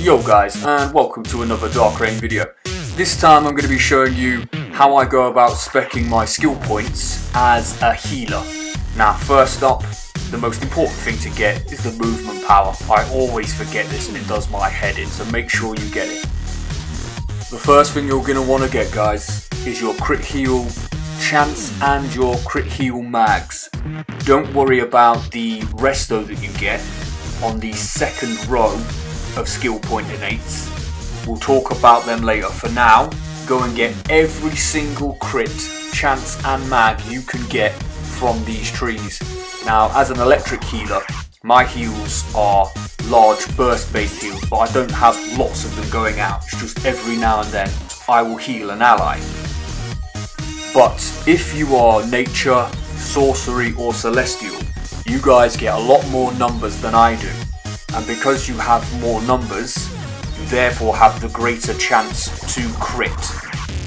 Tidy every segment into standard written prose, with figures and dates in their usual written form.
Yo guys, and welcome to another Dark Rain video. This time I'm going to be showing you how I go about speccing my skill points as a healer. Now first up, the most important thing to get is the movement power. I always forget this and it does my head in, so make sure you get it. The first thing you're going to want to get, guys, is your crit heal chance and your crit heal mags. Don't worry about the resto that you get on the second row of skill point innates. We'll talk about them later. For now, go and get every single crit, chance and mag you can get from these trees. Now, as an electric healer, my heals are large burst based heals, but I don't have lots of them going out. It's just every now and then I will heal an ally. But if you are nature, sorcery or celestial, you guys get a lot more numbers than I do. And because you have more numbers, you therefore have the greater chance to crit.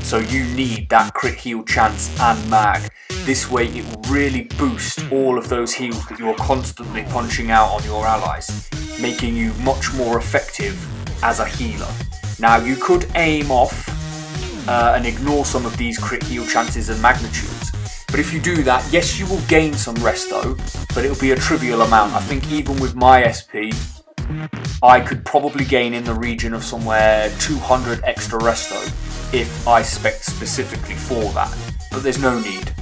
So you need that crit heal chance and mag. This way it will really boost all of those heals that you're constantly punching out on your allies, making you much more effective as a healer. Now you could aim off and ignore some of these crit heal chances and magnitudes. But if you do that, yes, you will gain some resto, but it will be a trivial amount. I think even with my SP, I could probably gain in the region of somewhere 200 extra resto if I spec specifically for that, but there's no need.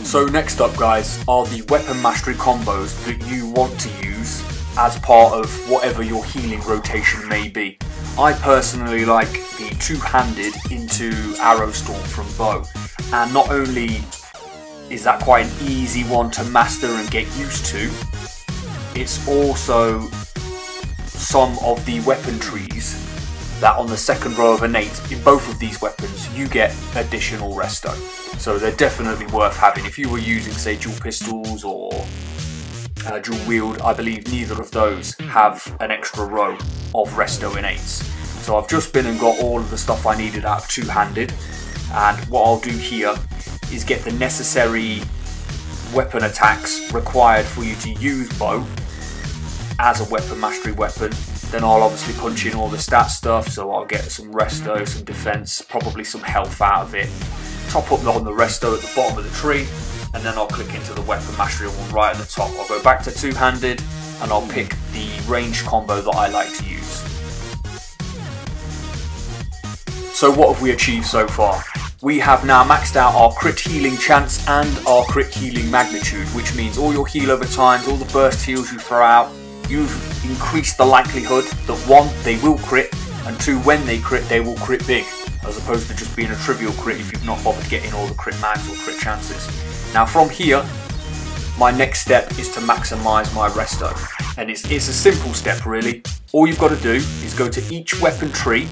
So next up, guys, are the weapon mastery combos that you want to use as part of whatever your healing rotation may be. I personally like the two-handed into arrow storm from bow, and not only is that quite an easy one to master and get used to, it's also some of the weapon trees that on the second row of innates in both of these weapons you get additional resto. So they're definitely worth having. If you were using, say, dual pistols or dual wield, I believe neither of those have an extra row of resto innates. So I've just been and got all of the stuff I needed out of two-handed, and what I'll do here is get the necessary weapon attacks required for you to use bow as a weapon mastery weapon. Then I'll obviously punch in all the stat stuff, so I'll get some resto, some defense, probably some health out of it, top up on the resto at the bottom of the tree, and then I'll click into the weapon mastery one right at the top. I'll go back to two-handed and I'll pick the ranged combo that I like to use. So what have we achieved so far? We have now maxed out our crit healing chance and our crit healing magnitude, which means all your heal over times, all the burst heals you throw out, you've increased the likelihood that 1, they will crit, and 2, when they crit, they will crit big, as opposed to just being a trivial crit if you've not bothered getting all the crit mags or crit chances. Now from here, my next step is to maximise my resto, and it's a simple step really. All you've got to do is go to each weapon tree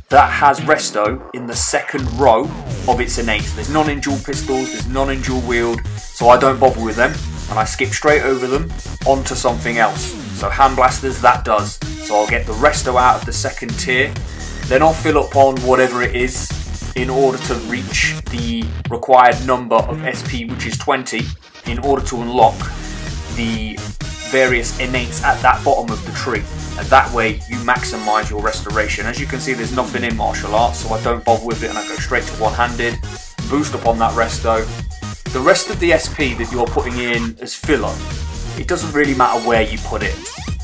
that has resto in the second row of its innates. There's none in dual pistols, there's none in dual wield, so I don't bother with them, and I skip straight over them onto something else. So hand blasters, that does. So I'll get the resto out of the second tier, then I'll fill up on whatever it is in order to reach the required number of SP, which is 20, in order to unlock the various innates at that bottom of the tree. And that way you maximise your restoration. As you can see, there's nothing in martial arts, so I don't bother with it and I go straight to one-handed, boost up on that resto. The rest of the SP that you're putting in as filler, it doesn't really matter where you put it.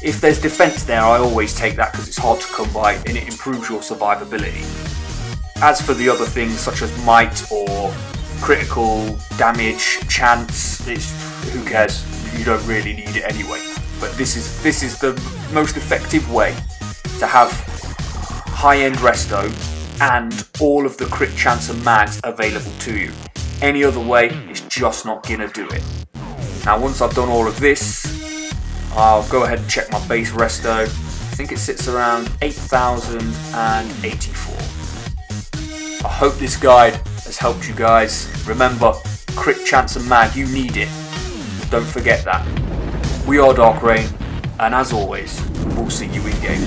If there's defense there, I always take that because it's hard to come by and it improves your survivability. As for the other things such as might or critical damage, chance, who cares? You don't really need it anyway. But this is the most effective way to have high-end resto and all of the crit chance and mags available to you. Any other way is just not gonna do it. Now once I've done all of this, I'll go ahead and check my base resto. I think it sits around 8,084. I hope this guide has helped you guys. Remember, crit chance and mag, you need it. Don't forget that. We are Dark Rain, and as always, we'll see you in game.